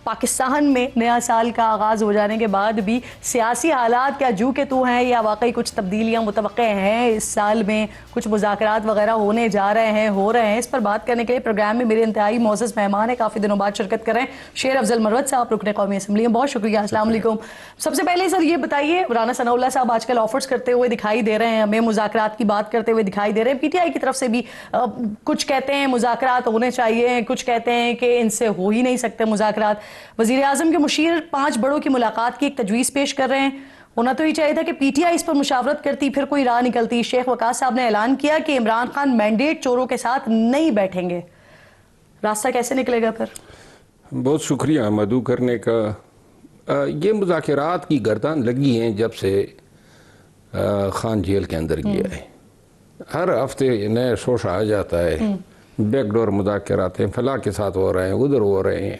پاکستان میں نیا سال کا آغاز ہو جانے کے بعد بھی سیاسی حالات کیا جو کہ تو ہیں یا واقعی کچھ تبدیلیاں متوقع ہیں اس سال میں؟ کچھ مذاکرات وغیرہ ہونے جا رہے ہیں، ہو رہے ہیں؟ اس پر بات کرنے کے لیے پروگرام میں میرے انتہائی معزز مہمان ہیں، کافی دنوں بعد شرکت کر رہے ہیں، شیر افضل مروت صاحب، رکن قومی اسمبلی ہیں، بہت شکریہ، السلام علیکم۔ سب سے پہلے سر یہ بتائیے، رانا ثناء اللہ صاحب آج کل آفرز کرتے ہوئے دکھائی دے رہے ہیں، ہمیں مذاکرات کی بات کرتے ہوئے دکھائی دے رہے ہیں، پی ٹی آئی کی طرف سے بھی کچھ کہتے ہیں مذاکرات ہونے چاہیے، کچھ کہتے ہیں کہ ان سے ہو ہی نہیں سکتے مذاکرات۔ وزیر اعظم کے مشیر 5 بڑوں کی ملاقات کی ایک تجویز پیش کر رہے ہیں، ہونا تو یہ چاہیے تھا کہ پی ٹی آئی اس پر مشاورت کرتی، پھر کوئی راہ نکلتی۔ شیخ وقاص صاحب نے اعلان کیا کہ عمران خان مینڈیٹ چوروں کے ساتھ نہیں بیٹھیں گے، راستہ کیسے نکلے گا پھر؟ بہت شکریہ مدعو کرنے کا۔ یہ مذاکرات کی گردان لگی ہیں جب سے خان جیل کے اندر گیا ہے، ہر ہفتے نیا شوشہ آ جاتا ہے، بیک ڈور مذاکرات ہیں، فلاں کے ساتھ ہو رہے ہیں، ادھر ہو رہے ہیں۔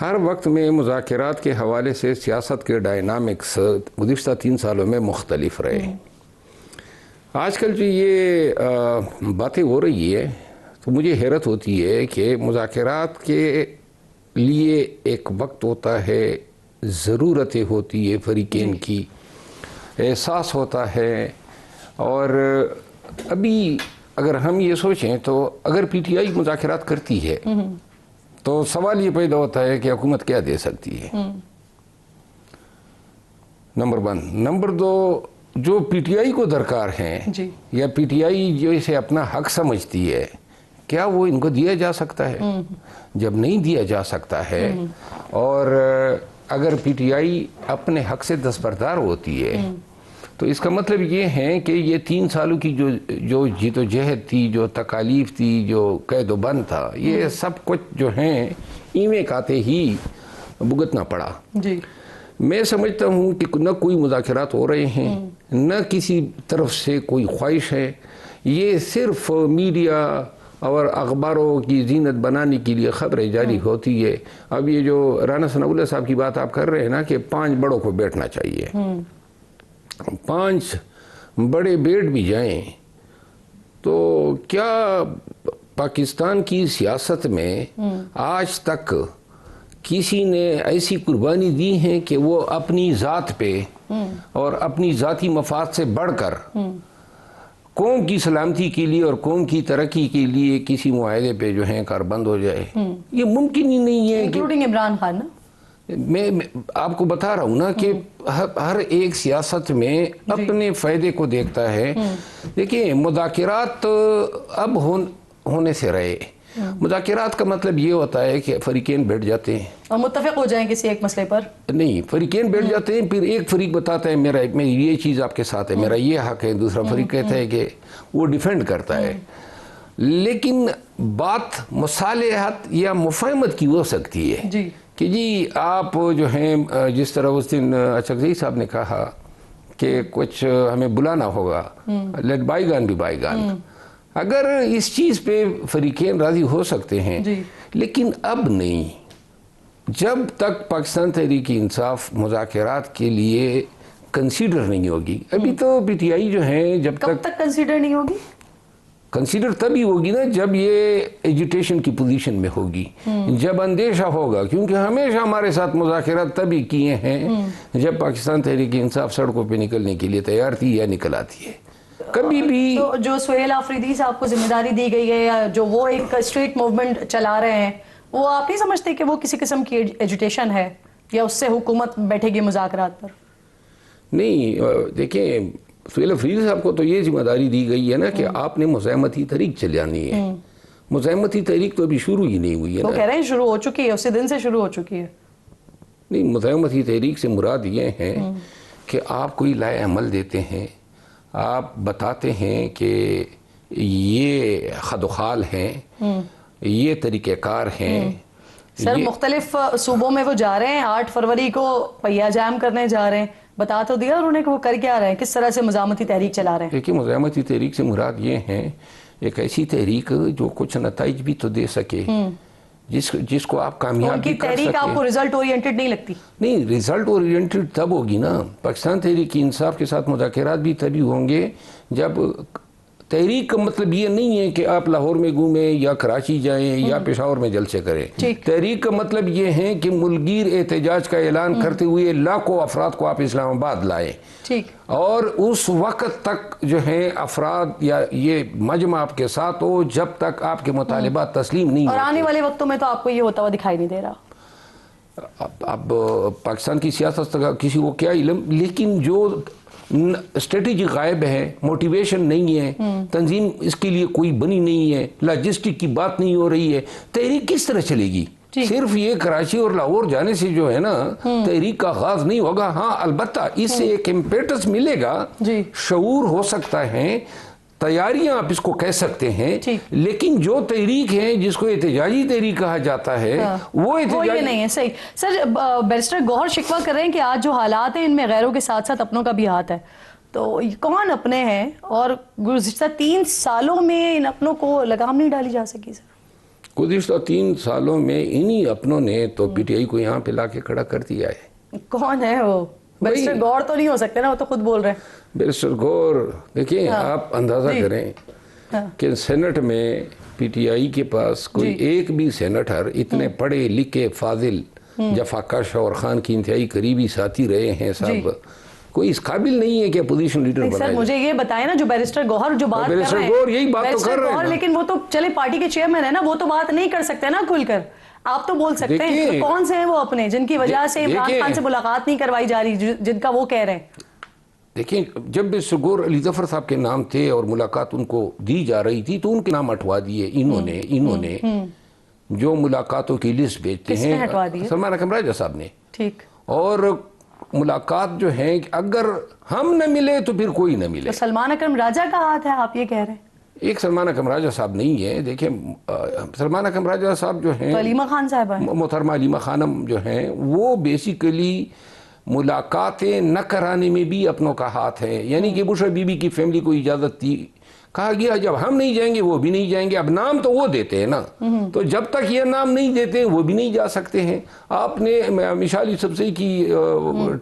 ہر وقت میں مذاکرات کے حوالے سے سیاست کے ڈائنامکس گزشتہ 3 سالوں میں مختلف رہے ہیں۔ آج کل جو یہ باتیں ہو رہی ہے تو مجھے حیرت ہوتی ہے کہ مذاکرات کے لیے ایک وقت ہوتا ہے، ضرورتیں ہوتی ہے فریقین کی، احساس ہوتا ہے، اور ابھی اگر ہم یہ سوچیں تو اگر پی ٹی آئی مذاکرات کرتی ہے تو سوال یہ پیدا ہوتا ہے کہ حکومت کیا دے سکتی ہے، نمبر 1۔ نمبر 2، جو پی ٹی آئی کو درکار ہیں یا پی ٹی آئی جو اسے اپنا حق سمجھتی ہے، کیا وہ ان کو دیا جا سکتا ہے؟ جب نہیں دیا جا سکتا ہے اور اگر پی ٹی آئی اپنے حق سے دستبردار ہوتی ہے تو اس کا مطلب یہ ہے کہ یہ 3 سالوں کی جو جیت و جہد تھی، جو تکالیف تھی، جو قید و بند تھا، یہ سب کچھ جو ہیں ایویں کاتے ہی بھگتنا پڑا۔ میں سمجھتا ہوں کہ نہ کوئی مذاکرات ہو رہے ہیں، نہ کسی طرف سے کوئی خواہش ہے، یہ صرف میڈیا اور اخباروں کی زینت بنانے کے لیے خبریں جاری ہوتی ہے۔ اب یہ جو رانا ثناء اللہ صاحب کی بات آپ کر رہے ہیں نا کہ 5 بڑوں کو بیٹھنا چاہیے، 5 بڑے بیٹھ بھی جائیں تو کیا پاکستان کی سیاست میں آج تک کسی نے ایسی قربانی دی ہے کہ وہ اپنی ذات پہ اور اپنی ذاتی مفاد سے بڑھ کر قوم کی سلامتی کے لیے اور قوم کی ترقی کے لیے کسی معاہدے پہ جو ہے کاربند ہو جائے؟ یہ ممکن ہی نہیں ہے، انکلوڈنگ عمران خان۔ میں آپ کو بتا رہا ہوں نا کہ ہر ایک سیاست میں اپنے فائدے کو دیکھتا ہے۔ دیکھیں، مذاکرات اب ہونے سے رہے، مذاکرات کا مطلب یہ ہوتا ہے کہ فریقین بیٹھ جاتے ہیں اور متفق ہو جائیں کسی ایک مسئلے پر۔ نہیں، فریقین بیٹھ جاتے ہیں، پھر ایک فریق بتاتا ہے میری یہ چیز آپ کے ساتھ ہے، میرا یہ حق ہے، دوسرا فریق کہتا ہے کہ وہ ڈیفینڈ کرتا ہے۔ لیکن بات مصالحت یا مفاہمت کی ہو سکتی ہے کہ جی آپ جو ہیں جس طرح اس دن اچکزئی صاحب نے کہا کہ کچھ ہمیں بلانا ہوگا، لیٹ بائی گان بھی بائی گان۔ اگر اس چیز پہ فریقین راضی ہو سکتے ہیں، لیکن اب نہیں، جب تک پاکستان تحریک انصاف مذاکرات کے لیے کنسیڈر نہیں ہوگی، ابھی تو پی ٹی آئی جو ہیں جب تک کنسیڈر نہیں ہوگی، کنسیڈر تبھی ہوگی نا جب یہ ایجیٹیشن کی پوزیشن میں ہوگی، جب اندیشہ ہوگا، کیونکہ ہمیشہ ہمارے ساتھ مذاکرات تبھی کیے ہیں جب پاکستان تحریک انصاف سڑکوں پہ نکلنے کے لیے تیار تھی یا نکل آتی ہے۔ کبھی بھی تو جو سہیل آفریدی صاحب کو ذمہ داری دی گئی ہے یا جو وہ ایک اسٹریٹ موومنٹ چلا رہے ہیں، وہ آپ نہیں سمجھتے کہ وہ کسی قسم کی ایجوٹیشن ہے یا اس سے حکومت بیٹھے گی مذاکرات پر؟ نہیں، دیکھیں، سہیل آفریدی صاحب کو تو یہ ذمہ داری دی گئی ہے نا کہ آپ نے مزاحمتی تحریک چلانی ہے۔ مزاحمتی تحریک تو ابھی شروع ہی نہیں ہوئی ہے نا، وہ کہہ رہے ہیں شروع ہو چکی ہے، اسی دن سے شروع ہو چکی ہے۔ نہیں، مزاحمتی تحریک سے مراد یہ ہے کہ آپ کوئی لائے عمل دیتے ہیں، آپ بتاتے ہیں کہ یہ خد و خال ہیں، یہ طریقہ کار ہیں۔ سر مختلف صوبوں میں وہ جا رہے ہیں، 8 فروری کو پہیہ جام کرنے جا رہے ہیں، بتا تو دیا انہوں نے کہ وہ کر کیا رہے ہیں، کس طرح سے مزاحمتی تحریک چلا رہے ہیں؟ دیکھیں، مزاحمتی تحریک سے مراد یہ ہے ایک ایسی تحریک جو کچھ نتائج بھی تو دے سکے، جس کو آپ کامیاب بھی کر سکیں۔ تحریک آپ کو ریزلٹ اورینٹڈ نہیں لگتی؟ نہیں، ریزلٹ اورینٹڈ تب ہوگی نا، پاکستان تحریک انصاف کے ساتھ مذاکرات بھی تبھی ہوں گے جب تحریک کا مطلب یہ نہیں ہے کہ آپ لاہور میں گھومیں یا کراچی جائیں یا پشاور میں جلسے کریں. تحریک کا مطلب یہ ہے کہ ملکگیر احتجاج کا اعلان کرتے ہوئے لاکھوں افراد کو آپ اسلام آباد لائیں, اور اس وقت تک جو ہے افراد یا یہ مجمع آپ کے ساتھ ہو جب تک آپ کے مطالبات تسلیم نہیں اور آنے والے وقتوں میں تو آپ کو یہ ہوتا ہوا دکھائی نہیں دے رہا. اب پاکستان کی سیاست کا کسی کو کیا علم, لیکن جو اسٹریٹجی غائب ہے, موٹیویشن نہیں ہے, تنظیم اس کے لیے کوئی بنی نہیں ہے, لاجسٹک کی بات نہیں ہو رہی ہے, تحریک کس طرح چلے گی؟ صرف یہ کراچی اور لاہور جانے سے جو ہے نا تحریک کا آغاز نہیں ہوگا. ہاں البتہ اس سے ایک امپیٹس ملے گا, شعور ہو سکتا ہے, تیاریاں آپ اس کو کہہ سکتے ہیں, لیکن جو تحریک ہے جس کو احتجاجی تحریک کہا جاتا ہے وہ یہ نہیں ہے. صحیح سر, بیرسٹر گوہر شکوہ کر رہے ہیں کہ آج جو حالات ہیں ان میں غیروں کے ساتھ ساتھ اپنوں کا بھی ہاتھ ہے, تو کون اپنے ہیں اور گزشتہ 3 سالوں میں ان اپنوں کو لگام نہیں ڈالی جا سکی؟ سر گزشتہ 3 سالوں میں انہی اپنوں نے تو پی ٹی آئی کو یہاں پہ لا کے کھڑا کر دیا ہے. کون ہے وہ؟ بیرسٹر گوہر تو نہیں ہو سکتے نا, وہ تو خود بول رہے ہیں. بیرسٹر گوہر دیکھیں, آپ اندازہ کریں کہ سینٹ میں پی ٹی آئی کے پاس کوئی ایک بھی سینیٹر اتنے پڑھے لکھے فاضل جفاکش اور خان کی انتہائی قریبی ساتھی رہے ہیں صاحب, کوئی اس قابل نہیں ہے کہ اپوزیشن لیڈر بنائے. سر مجھے یہ بتائیں نا, جو بیرسٹر گوہر جو بات کر رہے ہیں, بیرسٹر گوہر یہی بات تو کر رہے ہیں, لیکن وہ تو چلے پارٹی کے چیئرمین ہے نا, وہ تو بات نہیں کر سکتے نا کھل کر. آپ تو بول سکتے ہیں کون سے ہیں وہ اپنے جن کی وجہ سے عمران خان سے ملاقات نہیں کروائی جا رہی, جن کا وہ کہہ رہے ہیں. دیکھیں, جب بیرسٹر گوہر علی ظفر صاحب کے نام تھے اور ملاقات ان کو دی جا رہی تھی تو ان کے نام ہٹوا دیے انہوں نے جو ملاقاتوں کی لسٹ بھیجتے ہیں, سلمان اکرم راجہ صاحب نے. ٹھیک, اور ملاقات جو ہیں اگر ہم نہ ملے تو پھر کوئی نہ ملے. سلمان اکرم راجہ کا ہاتھ ہے آپ یہ کہہ رہے ہیں؟ ایک سلمان اکرم راجہ صاحب نہیں ہے. دیکھیں, سلمان اکرم راجہ صاحب جو ہیں, علیمہ خان صاحب ہیں, محترمہ علیمہ خانم جو ہیں, وہ بیسیکلی ملاقاتیں نہ کرانے میں بھی اپنوں کا ہاتھ ہے. یعنی کہ بشرا بی بی کی فیملی کو اجازت دی, کہا گیا جب ہم نہیں جائیں گے وہ بھی نہیں جائیں گے. اب نام تو وہ دیتے ہیں نا, تو جب تک یہ نام نہیں دیتے وہ بھی نہیں جا سکتے ہیں. آپ نے مشال یوسفزئی کی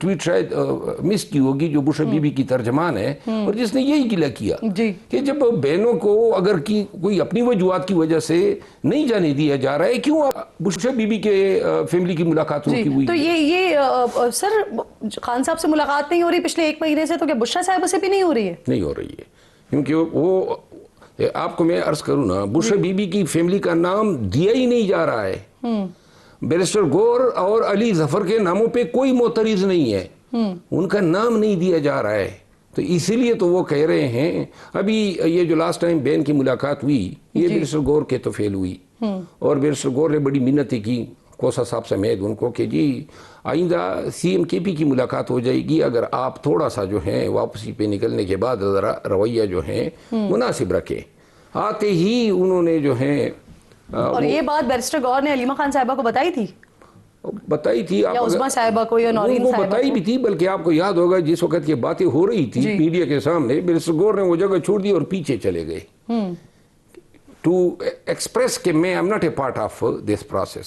ٹویٹ شاید مس کی ہوگی, جو بشرا بی بی کی ترجمان ہے, اور جس نے یہی گلہ کیا کہ جب بہنوں کو اگر کوئی اپنی وجوہات کی وجہ سے نہیں جانے دیا جا رہا ہے, کیوں بشرا بی بی کے فیملی کی ملاقات کی ہوئی. تو یہ سر خان صاحب سے ملاقات نہیں ہو رہی پچھلے 1 مہینے سے, تو کیا بشرا صاحب سے بھی نہیں ہو رہی ہے؟ نہیں ہو رہی ہے, کیونکہ وہ آپ کو میں عرض کروں نا, بشرا بی بی کی فیملی کا نام دیا ہی نہیں جا رہا ہے. بیرسٹر گوہر اور علی ظفر کے ناموں پہ کوئی معترض نہیں ہے, ان کا نام نہیں دیا جا رہا ہے. تو اسی لیے تو وہ کہہ رہے ہیں, ابھی یہ جو لاسٹ ٹائم بین کی ملاقات ہوئی یہ بیرسٹر گوہر کے تو فیل ہوئی, اور بیرسٹر گوہر نے بڑی منتیں کی کوسا صاحب سمیت ان کو کہ جی آئندہ سی ایم کے پی کی ملاقات ہو جائے گی, اگر آپ تھوڑا سا جو ہے واپسی پہ نکلنے کے بعد ذرا رویہ جو ہے مناسب رکھیں. آتے ہی انہوں نے جو ہے, اور یہ بات بیرسٹر گوہر نے علیمہ خان صاحبہ کو بتائی تھی آپ عظمیٰ صاحبہ کو یا نورین صاحبہ کو؟ بتائی بھی تھی, بلکہ آپ کو یاد ہوگا جس وقت یہ باتیں ہو رہی تھی میڈیا کے سامنے, بیرسٹر گوہر نے وہ جگہ چھوڑ دی اور پیچھے چلے گئے ٹو ایکسپریس کہ میں am not a part of this process.